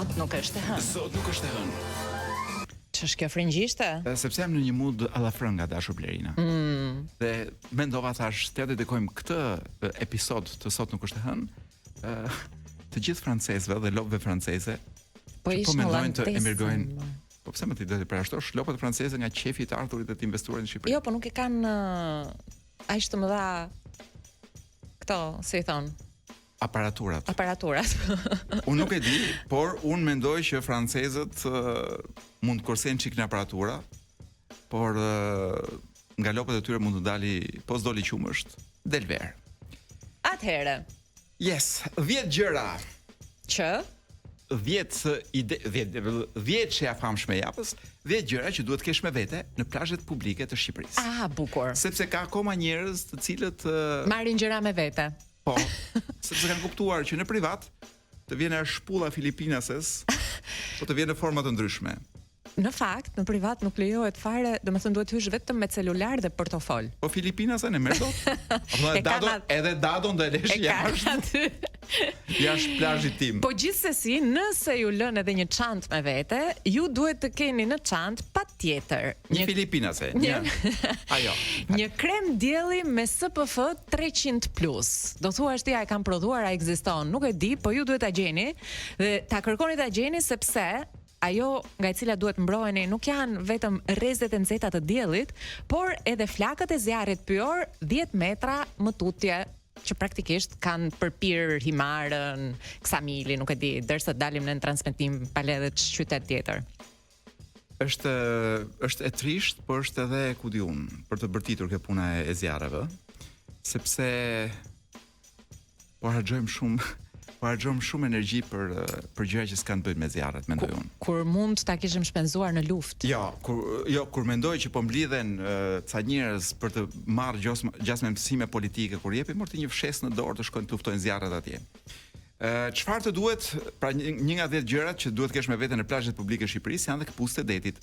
Sot nuk është e hënë. Sot nuk është e hënë. Ç'është kjo frëngjishte? Sepse jam në një mood alla frënga dashur Blerina. Dhe mendova thash, t'ia dedikojmë këtë episod të Sot nuk është e hënë të gjithë francezëve dhe lopëve franceze. Po mendojnë të emigrojnë. Po pse më ti do të përjashtosh lopët franceze nga qefi të ardhurit dhe të investuarit në Shqipëri? Jo, po nuk e kanë aq të mëdha këto, si i thon, aparaturat. Unë nuk e di, por unë mendoj që francezët mund të korsejnë çik në aparatura, por nga lopët e tyre mund të dali, po s'doli qumësht, del ver. Atëherë. Yes, 10 gjëra. Që 10 që ja famshme e japës, 10 gjëra që duhet kesh me vete në plazhet publike të Shqipërisë. Ah, bukur. Sepse ka akoma njerëz të cilët marrin gjëra me vete. Po, sepse kanë kuptuar që në privat të vjen shpulla filipinases, po të vjen në forma të ndryshme. Në fakt, në privat nuk lejohet fare, domethënë duhet hysh vetëm me celular dhe portofol. Po filipinase në merr dot. Edhe dadon do e lesh jashtë. Jashtë plazhit tim. Po gjithsesi, nëse ju lën edhe një çantë me vete, ju duhet të keni në çantë patjetër një filipinase. Ajo. Një krem dielli me SPF 300+. Do thuash ti, a e kam prodhuar, a ekziston? Nuk e di, po ju duhet ta gjeni dhe ta kërkoni ta gjeni sepse ajo nga e cila duhet mbroheni nuk janë vetëm rrezet e nxehta të diellit, por edhe flakët e zjarrit pyor 10 metra më tutje, që praktikisht kanë përpir Himarën, Ksamili, nuk e di, derisa dalim në transmetim pale edhe qytet tjetër. Është e trisht, por është edhe ku di unë, për të bërtitur kjo puna e zjarreve, sepse po harxojmë shumë energji për gjëra që s'kan bëjnë me zjarret, mendoj unë. Kur mund ta kishim shpenzuar në luftë. Kur mendoj që po mblidhen ca njerëz për të marrë gjasme mësime politike, kur jepi morti një fshes në dorë të shkojnë të luftojnë zjarret atje. Çfarë të duhet, pra një nga 10 gjërat që duhet kesh me vete në plazhet publike të Shqipërisë janë dhe këpucët e detit.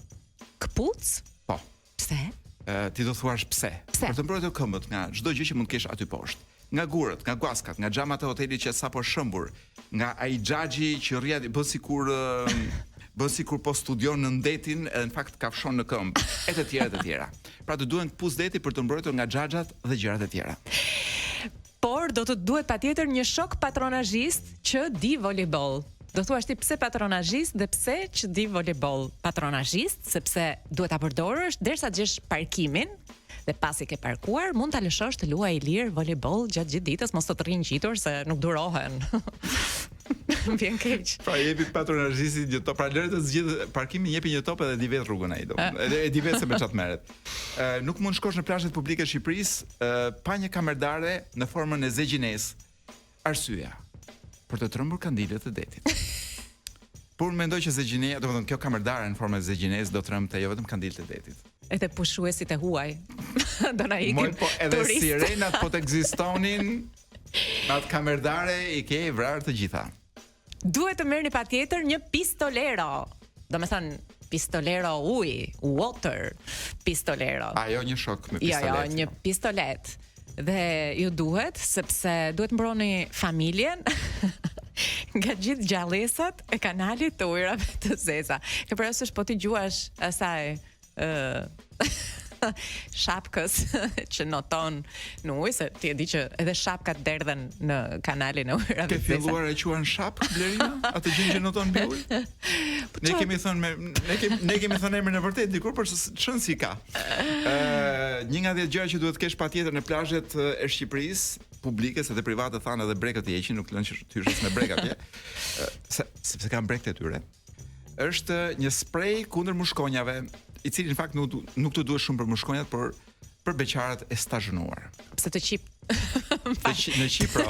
Këpuc? Po. Pse? Ti do thuash pse? Për të mbrojtur këmbët nga çdo gjë që mund të kesh aty poshtë. Nga gurët, nga guaskat, nga xhamat e hotelit që sapo shëmbur, nga ai xhaxhi që rrihet bën sikur po studion në ndetin, edhe në fakt kafshon në këmbë, e të tjera. Pra të duhen këpucë deti për të mbrojtur nga xhaxhat dhe gjërat e tjera. Por do të duhet patjetër një shok patronazhist që di volejboll. Do thuash ti pse patronazhist dhe pse që di volejboll? Patronazhist sepse duhet ta përdorësh derisa të gjesh parkimin. Dhe pasi ke parkuar, mund ta lëshosh të luaj lirë volejboll gjatë gjithë ditës, mos të rrinë ngjitur se nuk durohen. Vjen keq. Pra jepi patronazhistit një top, pra lëre të zgjidh parkimin, jepi një top edhe di vet rrugën ai, edhe e di vet se me çfarë merret. Nuk mund shkosh në plazhet publike të Shqipërisë pa një kamerdare në formën e zegjines. Arsyeja për të trembur kandilet e detit. Por mendoj që zegjineja, domethënë kjo kamerdare në formë zegjines do trembte jo vetëm kandilet e detit. Edhe pushuesit e huaj. Do na ikin. Po edhe sirenat po të ekzistonin, atë kamerdare i ke vrarë të gjitha. Duhet të merrni patjetër një pistolero. Domethënë pistolero uji, water pistolero. Ajo një shok me pistolet. Jo, një pistolet. Dhe ju duhet sepse duhet mbroni familjen nga gjithë gjallësat e kanalit të ujrave të zeza. Ke parasysh po ti gjuash asaj shapkës që noton në ujë, se ti e di që edhe shapkat derdhen në kanalin e ujrave të zeza. Ke filluar e quan shapkë, Blerina? Atë gjë që noton mbi ujë? Ne kemi thënë emrin e vërtet dikur, por çon si ka. Një nga 10 gjëra që duhet kesh patjetër në plazhet e Shqipërisë publike, se të private thanë edhe brekët i heqin, nuk lënë që thyrës me brek atje, sepse kanë brekët e tyre. Është një sprej kundër mushkonjave, i cili në fakt nuk të duhet shumë për mushkonjat, por për beqarat e stazhonuar. Pse të qip? Në Qipro.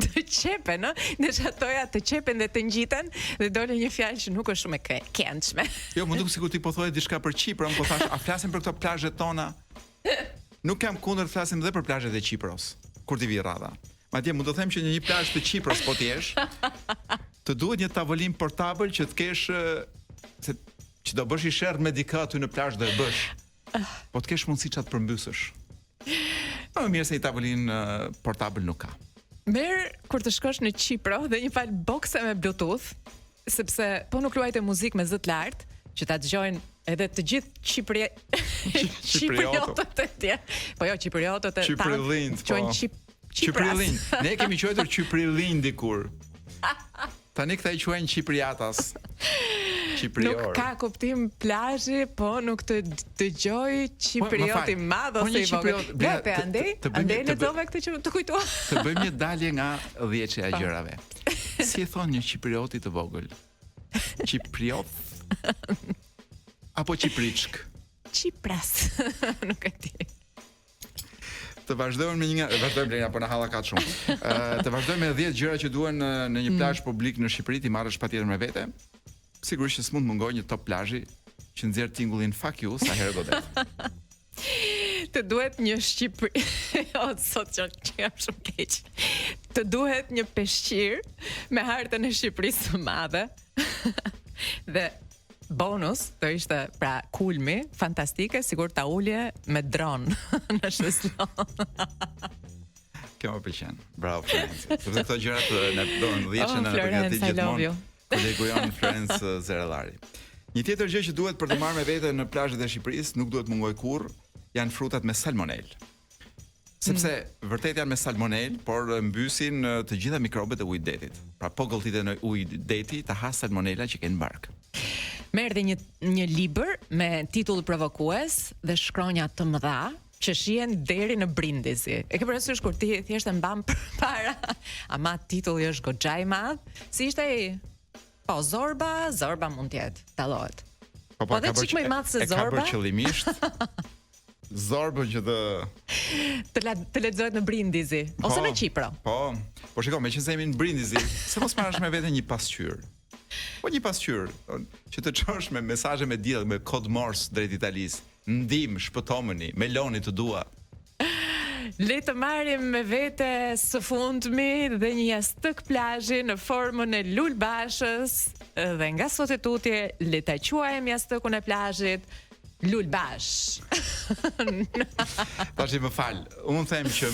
Të qepen, no? Nëse atoja të qepen dhe të ngjiten dhe dole një fjalë që nuk është shumë e këndshme. Jo, më duk sikur ti po thoje diçka për Qipron, po thash, a flasim për këto plazhet tona? Nuk kam kundër të flasim edhe për plazhet e Qipros, kur ti vi rradha. Madje mund të them që në një plazh të Qipros po ti jesh, të duhet një tavolinë portabël që të kesh që do bësh i sherr me dikë aty në plazh do e bësh. Po të kesh mundësi çat përmbysësh. Po më mirë se i tavolinë portabël nuk ka. Merë kur të shkosh në Qipro dhe një fal bokse me Bluetooth sepse po nuk luajte muzikë me zë të lartë, që ta dëgjojnë edhe të gjithë Çipriotët e tjerë. Po jo, Çipriotët e Çiprillind, po. Çiprillind. Ne kemi quajtur Çiprillind dikur. Tani këta i quajnë Çipriatas. Çiprior. Nuk ka kuptim plazhi, po nuk të dëgjoj Çiprioti madh ose i vogël. Lepe, andej lexove këtë që të kujtua. Të bëjmë një dalje nga 10 e gjërave. Si e thon një Çiprioti të vogël? Çipriot apo Çipriçk? Çipras. Nuk e di. Të vazhdojmë me vazhdojmë Lena, po na halla ka shumë. Të vazhdojmë me 10 gjëra që duhen në një plazh publik në Shqipëri ti marrësh patjetër me vete. Sigurisht që s'mund mungoj një top plazhi që nxjerr tingullin fuck you sa herë godet. Të duhet një Shqipëri. Sot që jam shumë keq. Të duhet një peshqir me hartën e Shqipërisë së madhe. Dhe bonus, të ishte pra kulmi, fantastike, sigur ta ulje me dron në shëslon. Kjo më pëlqen. Bravo Florenci. Sepse këto gjërat na bën 10 në përgatitje gjithmonë. Kolegu jon Florence Zerellari. Një tjetër gjë që duhet për të marrë me vete në plazhet e Shqipërisë, nuk duhet mungoj kurrë, janë frutat me salmonel. Sepse vërtet janë me salmonel, por mbysin të gjitha mikrobet e ujit detit. Pra po gëlltite në ujit deti, ta has salmonela që ke në bark. Më erdhi një libër me titull provokues dhe shkronja të mëdha që shihen deri në Brindisi. E ke parasysh kur ti thjesht e mban përpara, ama titulli është goxha i madh. Si ishte ai? Po Zorba mund të jetë, dallohet. Po dhe çik më i madh se Zorba. E ka bërë qëllimisht. Zorbën që të lexohet në Brindisi ose në Qipro. Po shikoj, meqense jemi në Brindisi, se mos marrësh me vete një pasqyrë. Po një pasqyrë që të çosh me mesazhe me diell, me kod Morse drejt Italisë. Ndim, shpëtomëni, meloni të dua. Le të marrim me vete së fundmi dhe një jastëk plazhi në formën e lulbashës dhe nga sot e tutje le ta quajmë jastëkun e plazhit lulbash. Tash më fal. Unë them që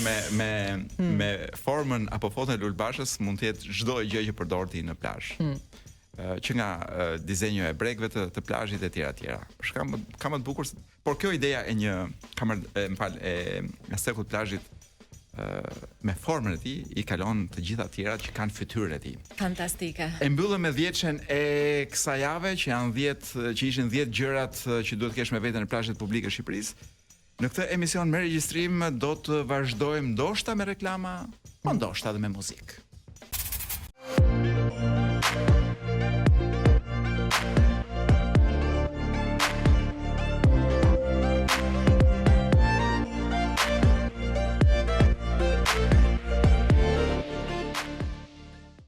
me formën apo foton e lulbashës mund të jetë çdo gjë që përdor ti në plazh. Që nga dizenjo e bregëve të plazhit e tjera. Ka më të bukur, por kjo ideja e një jastëkut të plazhit me formën e tij i kalon të gjitha tjerat që kanë fytyrën e tij. Fantastike. E mbyllëm me 10-shen e kësaj jave që ishin 10 gjërat që duhet kesh me veten në plazhet publike të Shqipërisë. Në këtë emision me regjistrim do të vazhdojmë ndoshta me reklama, po ndoshta edhe me muzikë.